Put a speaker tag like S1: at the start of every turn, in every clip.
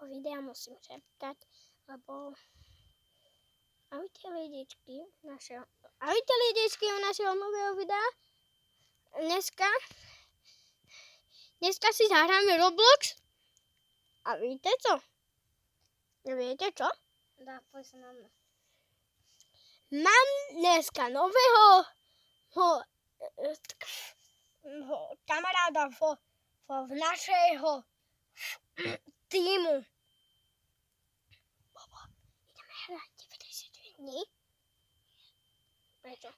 S1: toho videa musím šeptať, lebo ahojte lidičky našeho nového videa. Dneska si zahráme Roblox. A víte co?
S2: Dá, poď sa na mňa.
S1: Mám dneska nového kamaráda v našeho týmu. Bobo, ideme hrať 99 dní? Prečo?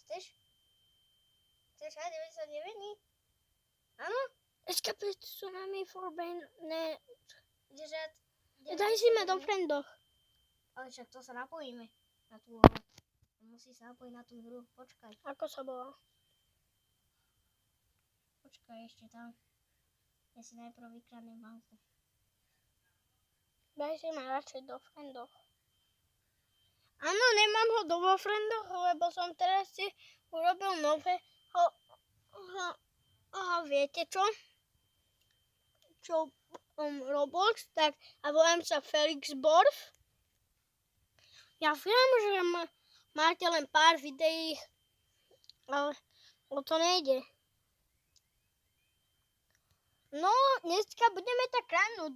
S2: Chceš hrať 99 dní? Áno?
S1: Escape Tsunami for Brain... Ne.
S2: Ideš hrať?
S1: Daj si ma do friendoch.
S2: Ale však to sa napojíme na tú hru. Musí sa napojiť na tú hru. Počkaj.
S1: Ako sa volá?
S2: Počkaj ešte tam. Ja si najprv vykradnem banku.
S1: Daj si ma radšej do friendoch. Áno, nemám ho vo friendoch, lebo som teraz si urobil nového... viete čo? Roblox, tak a volám sa Felix Borf. Ja viem, že máte len pár videí, ale o to nejde. No, dneska budeme tak kradnúť.